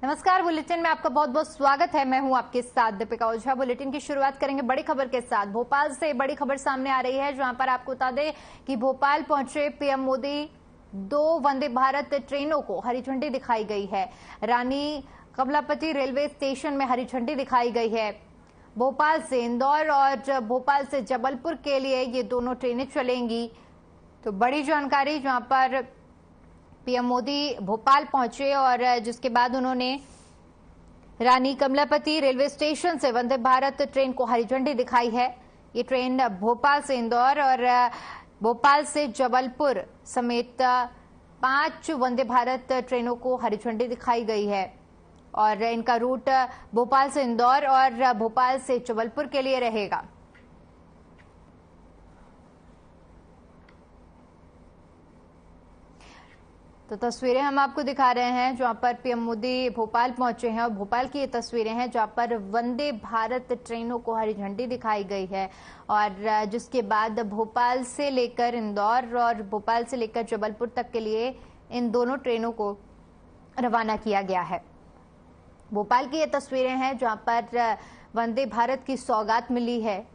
नमस्कार, बुलेटिन में आपका बहुत बहुत स्वागत है। मैं हूं आपके साथ दीपिका ओझा। बुलेटिन की शुरुआत करेंगे बड़ी खबर के साथ। भोपाल से बड़ी खबर सामने आ रही है, जहां पर आपको बता दें कि भोपाल पहुंचे पीएम मोदी। 2 वंदे भारत ट्रेनों को हरी झंडी दिखाई गई है। रानी कमलापति रेलवे स्टेशन में हरी झंडी दिखाई गई है। भोपाल से इंदौर और भोपाल से जबलपुर के लिए ये दोनों ट्रेनें चलेंगी। तो बड़ी जानकारी, जहां पर पीएम मोदी भोपाल पहुंचे और जिसके बाद उन्होंने रानी कमलापति रेलवे स्टेशन से वंदे भारत ट्रेन को हरी झंडी दिखाई है। ये ट्रेन भोपाल से इंदौर और भोपाल से जबलपुर समेत 5 वंदे भारत ट्रेनों को हरी झंडी दिखाई गई है और इनका रूट भोपाल से इंदौर और भोपाल से जबलपुर के लिए रहेगा। तो तस्वीरें हम आपको दिखा रहे हैं, जहां पर पीएम मोदी भोपाल पहुंचे हैं और भोपाल की ये तस्वीरें हैं जहां पर वंदे भारत ट्रेनों को हरी झंडी दिखाई गई है और जिसके बाद भोपाल से लेकर इंदौर और भोपाल से लेकर जबलपुर तक के लिए इन दोनों ट्रेनों को रवाना किया गया है। भोपाल की ये तस्वीरें हैं जहां पर वंदे भारत की सौगात मिली है।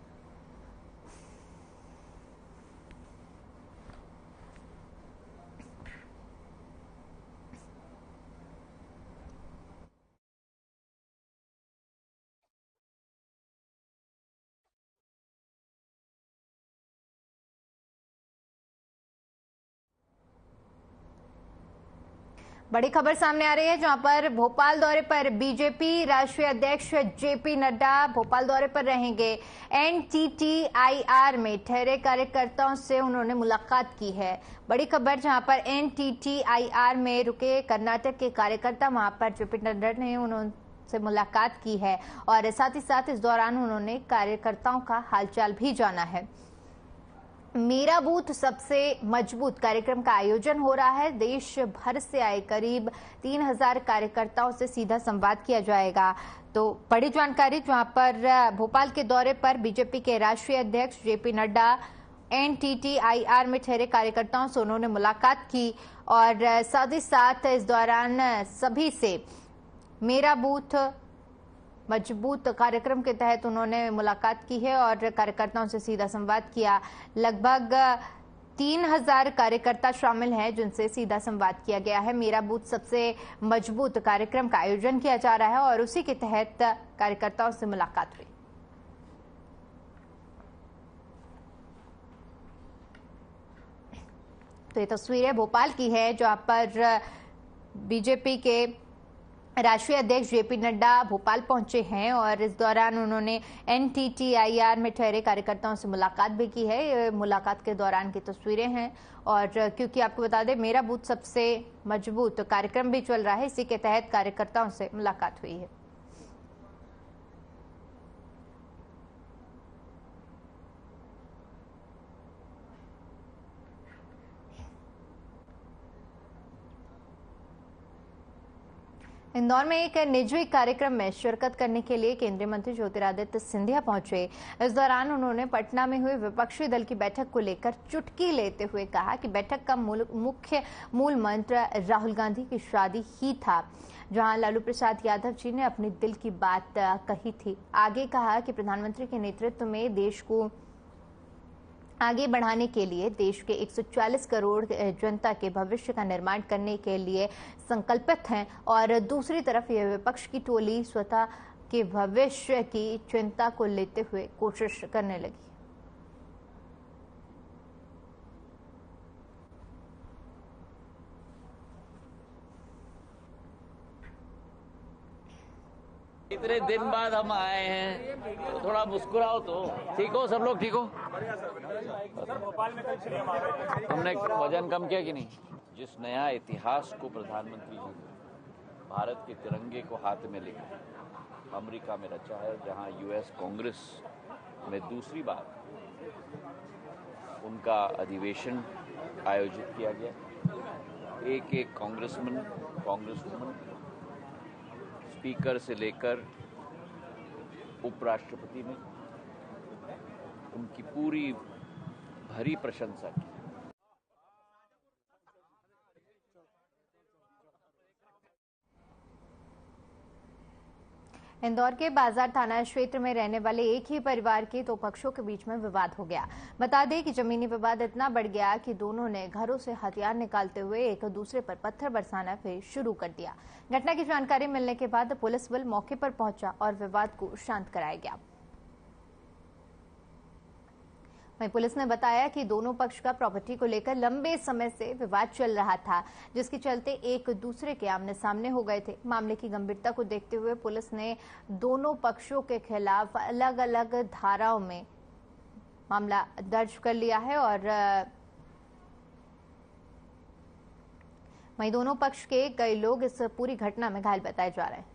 बड़ी खबर सामने आ रही है, जहां पर भोपाल दौरे पर बीजेपी राष्ट्रीय अध्यक्ष जेपी नड्डा भोपाल दौरे पर रहेंगे। एनटीटीआईआर में ठहरे कार्यकर्ताओं से उन्होंने मुलाकात की है। बड़ी खबर, जहां पर एनटीटीआईआर में रुके कर्नाटक के कार्यकर्ता वहां पर जेपी नड्डा ने उन्होंने मुलाकात की है और साथ ही साथ इस दौरान उन्होंने कार्यकर्ताओं का हालचाल भी जाना है। मेरा बूथ सबसे मजबूत कार्यक्रम का आयोजन हो रहा है। देश भर से आए करीब 3000 कार्यकर्ताओं से सीधा संवाद किया जाएगा। तो बड़ी जानकारी, जहां पर भोपाल के दौरे पर बीजेपी के राष्ट्रीय अध्यक्ष जेपी नड्डा एनटीटीआईआर में ठहरे कार्यकर्ताओं से उन्होंने मुलाकात की और साथ ही साथ इस दौरान सभी से मेरा बूथ मजबूत कार्यक्रम के तहत उन्होंने मुलाकात की है और कार्यकर्ताओं से सीधा संवाद किया। लगभग 3000 कार्यकर्ता शामिल हैं जिनसे सीधा संवाद किया गया है। मेरा बूथ सबसे मजबूत कार्यक्रम का आयोजन किया जा रहा है और उसी के तहत कार्यकर्ताओं से मुलाकात हुई। तो ये तस्वीरें भोपाल की है, जहां पर बीजेपी के राष्ट्रीय अध्यक्ष जेपी नड्डा भोपाल पहुंचे हैं और इस दौरान उन्होंने एनटीटीआईआर में ठहरे कार्यकर्ताओं से मुलाकात भी की है। ये मुलाकात के दौरान की तस्वीरें हैं और क्योंकि आपको बता दें मेरा बूथ सबसे मजबूत कार्यक्रम भी चल रहा है, इसी के तहत कार्यकर्ताओं से मुलाकात हुई है। इंदौर में एक निजी कार्यक्रम में शिरकत करने के लिए केंद्रीय मंत्री ज्योतिरादित्य सिंधिया पहुंचे। इस दौरान उन्होंने पटना में हुई विपक्षी दल की बैठक को लेकर चुटकी लेते हुए कहा कि बैठक का मूल मंत्र राहुल गांधी की शादी ही था, जहां लालू प्रसाद यादव जी ने अपने दिल की बात कही थी। आगे कहा कि प्रधानमंत्री के नेतृत्व में देश को आगे बढ़ाने के लिए देश के 140 करोड़ जनता के भविष्य का निर्माण करने के लिए संकल्पित हैं और दूसरी तरफ यह विपक्ष की टोली स्वतः के भविष्य की चिंता को लेते हुए कोशिश करने लगी। इतने दिन बाद हम आए हैं तो थोड़ा मुस्कुराओ तो। ठीक हो सब लोग? ठीक हो? हमने वजन कम किया कि नहीं? जिस नया इतिहास को प्रधानमंत्री जी ने भारत के तिरंगे को हाथ में लेकर अमेरिका में रचा है, जहां यूएस कांग्रेस में दूसरी बार उनका अधिवेशन आयोजित किया गया। एक एक कांग्रेसमैन, कांग्रेसवुमन, स्पीकर से लेकर उपराष्ट्रपति ने उनकी पूरी भरी प्रशंसा की। इंदौर के बाजार थाना क्षेत्र में रहने वाले एक ही परिवार के दो पक्षों के बीच में विवाद हो गया। बता दें कि जमीनी विवाद इतना बढ़ गया कि दोनों ने घरों से हथियार निकालते हुए एक दूसरे पर पत्थर बरसाना फिर शुरू कर दिया। घटना की जानकारी मिलने के बाद पुलिस बल मौके पर पहुंचा और विवाद को शांत कराया गया। वहीं पुलिस ने बताया कि दोनों पक्ष का प्रॉपर्टी को लेकर लंबे समय से विवाद चल रहा था, जिसके चलते एक दूसरे के आमने सामने हो गए थे। मामले की गंभीरता को देखते हुए पुलिस ने दोनों पक्षों के खिलाफ अलग अलग धाराओं में मामला दर्ज कर लिया है और वहीं दोनों पक्ष के कई लोग इस पूरी घटना में घायल बताए जा रहे हैं।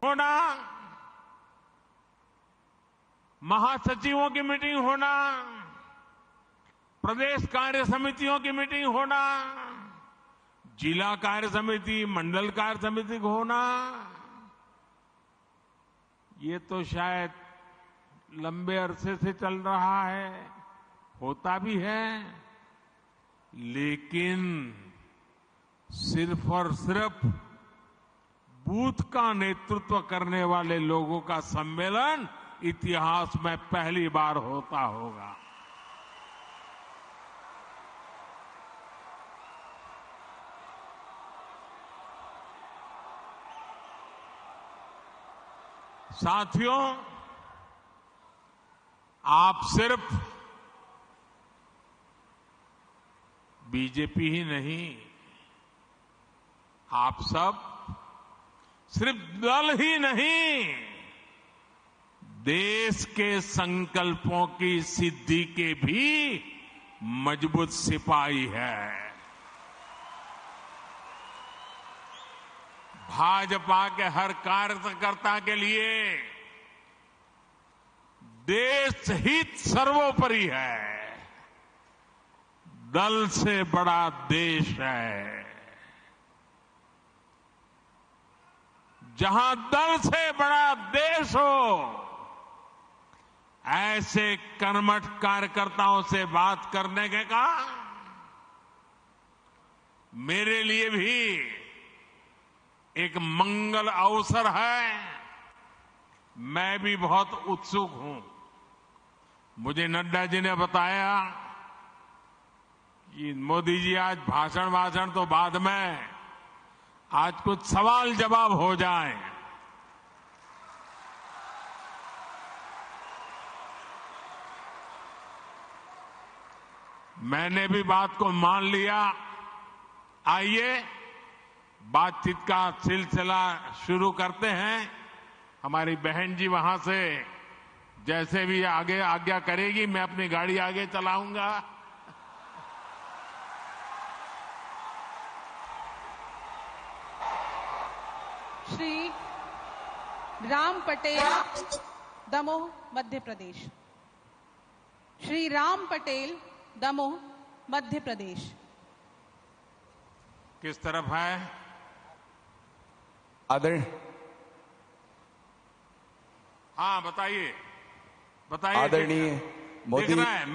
होना, महासचिवों की मीटिंग होना, प्रदेश कार्य समितियों की मीटिंग होना, जिला कार्य समिति, मंडल कार्य समिति होना, ये तो शायद लंबे अरसे से चल रहा है, होता भी है, लेकिन सिर्फ और सिर्फ बूथ का नेतृत्व करने वाले लोगों का सम्मेलन इतिहास में पहली बार होता होगा। साथियों, आप सिर्फ बीजेपी ही नहीं, आप सब सिर्फ दल ही नहीं, देश के संकल्पों की सिद्धि के भी मजबूत सिपाही है। भाजपा के हर कार्यकर्ता के लिए देश हित सर्वोपरि है, दल से बड़ा देश है। जहां दल से बड़ा देश हो, ऐसे कर्मठ कार्यकर्ताओं से बात करने के का मेरे लिए भी एक मंगल अवसर है। मैं भी बहुत उत्सुक हूं। मुझे नड्डा जी ने बताया कि मोदी जी आज भाषण तो बाद में, आज कुछ सवाल जवाब हो जाए। मैंने भी बात को मान लिया। आइए बातचीत का सिलसिला शुरू करते हैं। हमारी बहन जी वहां से जैसे भी आगे आज्ञा करेगी, मैं अपनी गाड़ी आगे चलाऊंगा। श्री राम पटेल, दमोह, मध्य प्रदेश। श्री राम पटेल, दमोह, मध्य प्रदेश। किस तरफ है? आदरणीय, हाँ बताइए, बताइए। आदरणीय मोदी, दिख रहा है,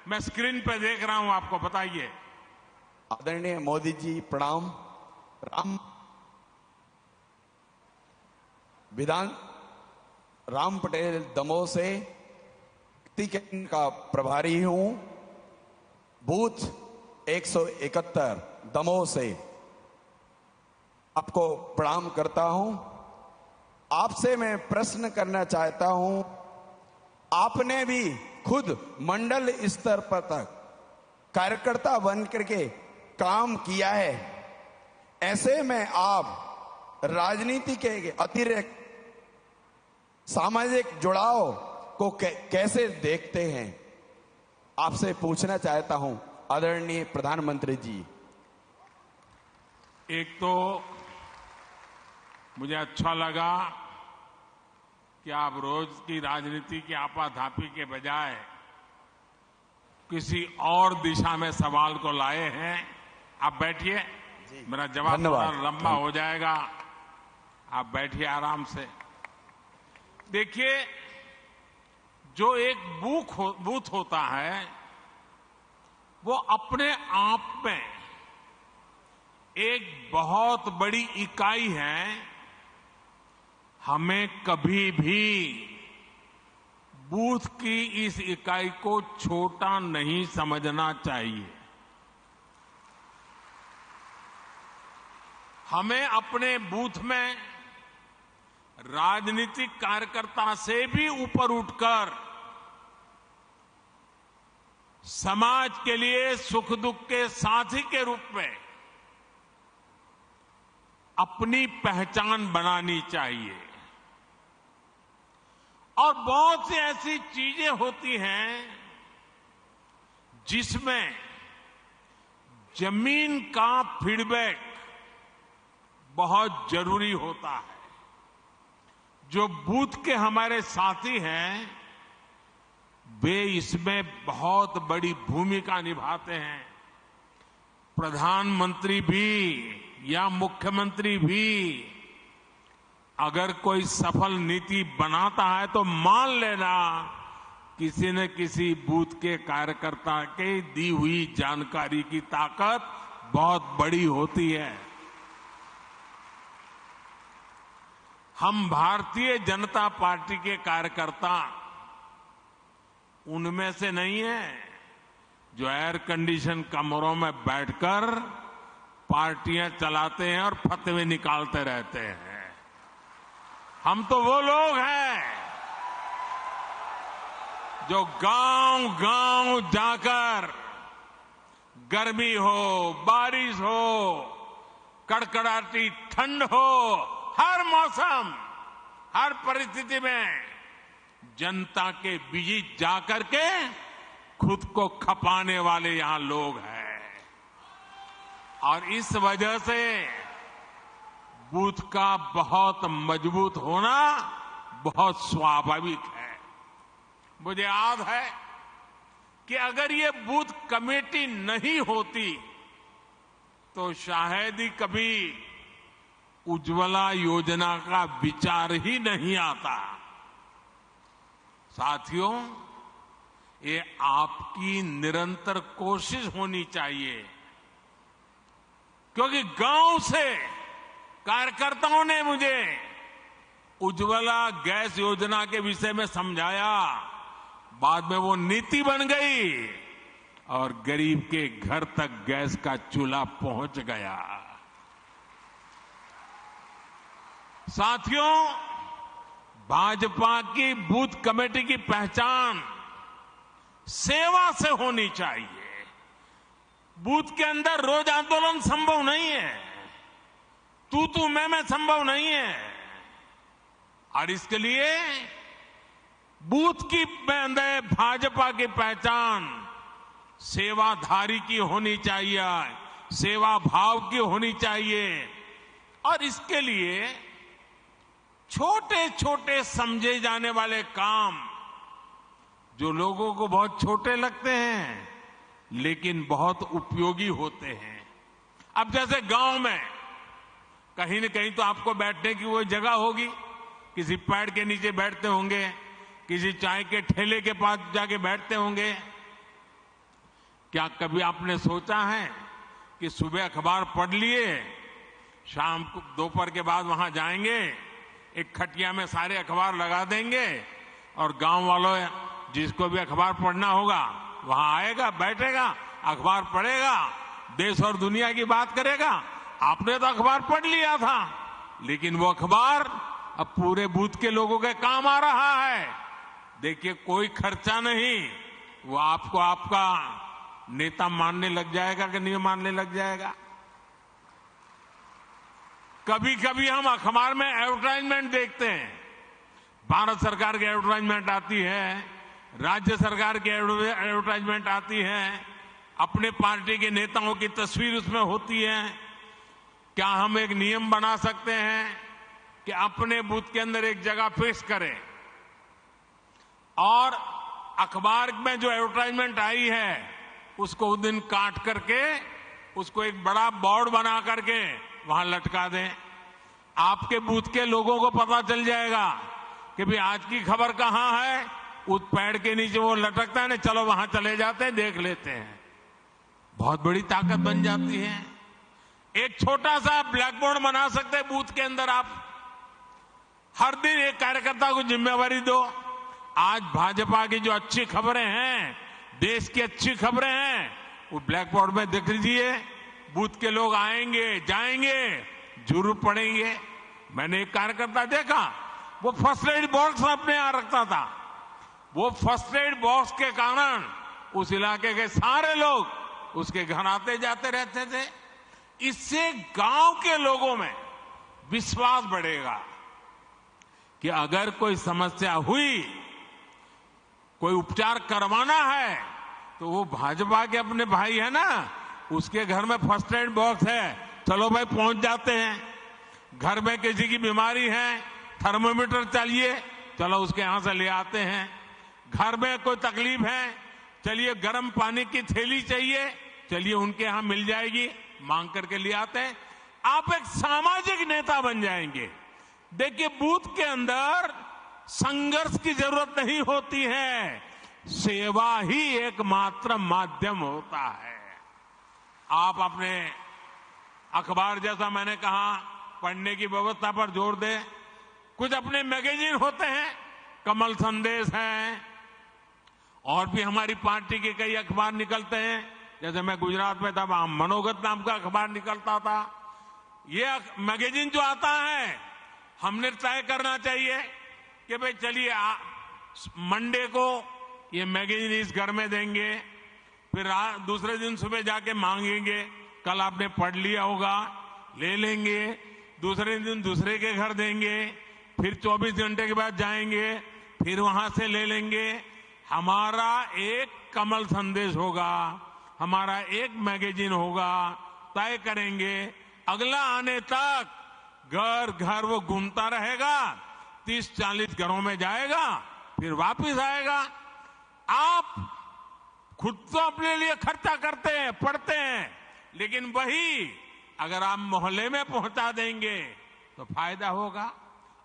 मैं स्क्रीन पे देख रहा हूं, आपको बताइए। आदरणीय मोदी जी प्रणाम। राम पटेल दमोह से टिकट का प्रभारी हूं। बूथ 171 दमोह से आपको प्रणाम करता हूं। आपसे मैं प्रश्न करना चाहता हूं। आपने भी खुद मंडल स्तर पर तक कार्यकर्ता बन करके काम किया है। ऐसे में आप राजनीति के अतिरिक्त सामाजिक जुड़ाव को कैसे देखते हैं? आपसे पूछना चाहता हूं आदरणीय प्रधानमंत्री जी। एक तो मुझे अच्छा लगा कि आप रोज की राजनीति की आपाधापी के बजाय किसी और दिशा में सवाल को लाए हैं। आप बैठिए, मेरा जवाब थोड़ा लंबा हो जाएगा। आप बैठिए आराम से। देखिए, जो एक बूथ होता है वो अपने आप में एक बहुत बड़ी इकाई है। हमें कभी भी बूथ की इस इकाई को छोटा नहीं समझना चाहिए। हमें अपने बूथ में राजनीतिक कार्यकर्ता से भी ऊपर उठकर समाज के लिए सुख दुख के साथी के रूप में अपनी पहचान बनानी चाहिए। और बहुत सी ऐसी चीजें होती हैं जिसमें जमीन का फीडबैक बहुत जरूरी होता है। जो बूथ के हमारे साथी हैं वे इसमें बहुत बड़ी भूमिका निभाते हैं। प्रधानमंत्री भी या मुख्यमंत्री भी अगर कोई सफल नीति बनाता है तो मान लेना किसी न किसी बूथ के कार्यकर्ता के दी हुई जानकारी की ताकत बहुत बड़ी होती है। हम भारतीय जनता पार्टी के कार्यकर्ता उनमें से नहीं है जो एयर कंडीशन कमरों में बैठकर पार्टियां चलाते हैं और फतवे निकालते रहते हैं। हम तो वो लोग हैं जो गांव-गांव जाकर गर्मी हो, बारिश हो, कड़कड़ाती ठंड हो, हर मौसम, हर परिस्थिति में जनता के बीच जाकर के खुद को खपाने वाले यहां लोग हैं। और इस वजह से बूथ का बहुत मजबूत होना बहुत स्वाभाविक है। मुझे याद है कि अगर ये बूथ कमेटी नहीं होती तो शायद ही कभी उज्ज्वला योजना का विचार ही नहीं आता। साथियों, ये आपकी निरंतर कोशिश होनी चाहिए, क्योंकि गांव से कार्यकर्ताओं ने मुझे उज्ज्वला गैस योजना के विषय में समझाया। बाद में वो नीति बन गई और गरीब के घर तक गैस का चूल्हा पहुंच गया। साथियों, भाजपा की बूथ कमेटी की पहचान सेवा से होनी चाहिए। बूथ के अंदर रोज आंदोलन संभव नहीं है, तू मैं संभव नहीं है। और इसके लिए बूथ की अंदर भाजपा की पहचान सेवाधारी की होनी चाहिए, सेवा भाव की होनी चाहिए। और इसके लिए छोटे छोटे समझे जाने वाले काम जो लोगों को बहुत छोटे लगते हैं लेकिन बहुत उपयोगी होते हैं। अब जैसे गांव में कहीं न कहीं तो आपको बैठने की वो जगह होगी, किसी पेड़ के नीचे बैठते होंगे, किसी चाय के ठेले के पास जाके बैठते होंगे। क्या कभी आपने सोचा है कि सुबह अखबार पढ़ लिए, शाम को दोपहर के बाद वहां जाएंगे, एक खटिया में सारे अखबार लगा देंगे और गांव वालों जिसको भी अखबार पढ़ना होगा वहां आएगा, बैठेगा, अखबार पढ़ेगा, देश और दुनिया की बात करेगा। आपने तो अखबार पढ़ लिया था, लेकिन वो अखबार अब पूरे बूथ के लोगों के काम आ रहा है। देखिए, कोई खर्चा नहीं, वो आपको आपका नेता मानने लग जाएगा कि नहीं मानने लग जाएगा। कभी कभी हम अखबार में एडवर्टाइजमेंट देखते हैं, भारत सरकार की एडवर्टाइजमेंट आती है, राज्य सरकार की एडवर्टाइजमेंट आती है, अपने पार्टी के नेताओं की तस्वीर उसमें होती है। क्या हम एक नियम बना सकते हैं कि अपने बूथ के अंदर एक जगह फिक्स करें और अखबार में जो एडवर्टाइजमेंट आई है उसको उस दिन काट करके उसको एक बड़ा बोर्ड बना करके वहां लटका दें। आपके बूथ के लोगों को पता चल जाएगा कि भाई आज की खबर कहां है, उस पेड़ के नीचे वो लटकता है ना, चलो वहां चले जाते हैं, देख लेते हैं। बहुत बड़ी ताकत बन जाती है। एक छोटा सा ब्लैक बोर्ड बना सकते हैं बूथ के अंदर। आप हर दिन एक कार्यकर्ता को जिम्मेवारी दो। आज भाजपा की जो अच्छी खबरें हैं, देश की अच्छी खबरें हैं, वो ब्लैक बोर्ड में देख लीजिए। बूथ के लोग आएंगे जाएंगे, जरूर पड़ेंगे। मैंने एक कार्यकर्ता देखा, वो फर्स्ट एड बॉक्स अपने यहां रखता था। वो फर्स्ट एड बॉक्स के कारण उस इलाके के सारे लोग उसके घर आते जाते रहते थे। इससे गांव के लोगों में विश्वास बढ़ेगा कि अगर कोई समस्या हुई, कोई उपचार करवाना है, तो वो भाजपा के अपने भाई है ना, उसके घर में फर्स्ट एड बॉक्स है, चलो भाई पहुंच जाते हैं। घर में किसी की बीमारी है, थर्मोमीटर चाहिए, चलो उसके यहां से ले आते हैं। घर में कोई तकलीफ है, चलिए गर्म पानी की थैली चाहिए, चलिए उनके यहां मिल जाएगी, मांग करके ले आते हैं। आप एक सामाजिक नेता बन जाएंगे। देखिए, बूथ के अंदर संघर्ष की जरूरत नहीं होती है, सेवा ही एकमात्र माध्यम होता है। आप अपने अखबार, जैसा मैंने कहा, पढ़ने की व्यवस्था पर जोर दें। कुछ अपने मैगजीन होते हैं, कमल संदेश है, और भी हमारी पार्टी के कई अखबार निकलते हैं। जैसे मैं गुजरात में था, मनोगत नाम का अखबार निकलता था। ये मैगजीन जो आता है, हमने तय करना चाहिए कि भाई चलिए मंडे को ये मैगजीन इस घर में देंगे, फिर दूसरे दिन सुबह जाके मांगेंगे, कल आपने पढ़ लिया होगा, ले लेंगे, दूसरे दिन दूसरे के घर देंगे, फिर 24 घंटे के बाद जाएंगे, फिर वहां से ले लेंगे। हमारा एक कमल संदेश होगा, हमारा एक मैगजीन होगा, तय करेंगे। अगला आने तक घर घर वो घूमता रहेगा, 30-40 घरों में जाएगा, फिर वापस आएगा। आप खुद तो अपने लिए खर्चा करते हैं, पढ़ते हैं, लेकिन वही अगर आप मोहल्ले में पहुंचा देंगे तो फायदा होगा।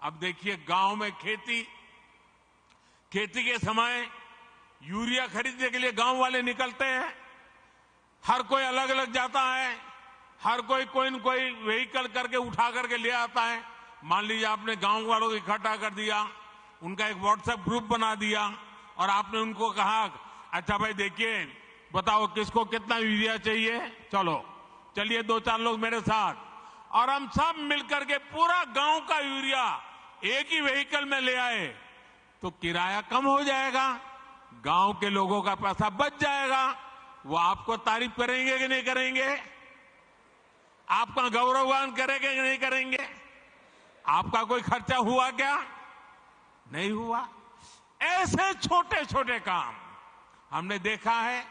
अब देखिए, गांव में खेती के समय यूरिया खरीदने के लिए गांव वाले निकलते हैं। हर कोई अलग अलग जाता है, हर कोई न कोई व्हीकल करके उठा करके ले आता है। मान लीजिए आपने गांव वालों को इकट्ठा कर दिया, उनका एक व्हाट्सएप ग्रुप बना दिया, और आपने उनको कहा, अच्छा भाई देखिए, बताओ किसको कितना यूरिया चाहिए, चलिए 2-4 लोग मेरे साथ, और हम सब मिलकर के पूरा गांव का यूरिया एक ही व्हीकल में ले आए, तो किराया कम हो जाएगा, गांव के लोगों का पैसा बच जाएगा। वो आपको तारीफ करेंगे कि नहीं करेंगे? आपका गौरवगान करेंगे कि नहीं करेंगे? आपका कोई खर्चा हुआ क्या? नहीं हुआ। ऐसे छोटे छोटे काम हमने देखा है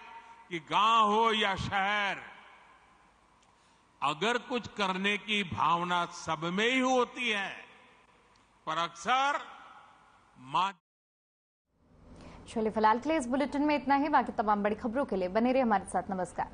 कि गांव हो या शहर, अगर कुछ करने की भावना सब में ही होती है, पर अक्सर चलिए, फिलहाल के लिए इस बुलेटिन में इतना ही। बाकी तमाम बड़ी खबरों के लिए बने रहिए हमारे साथ। नमस्कार।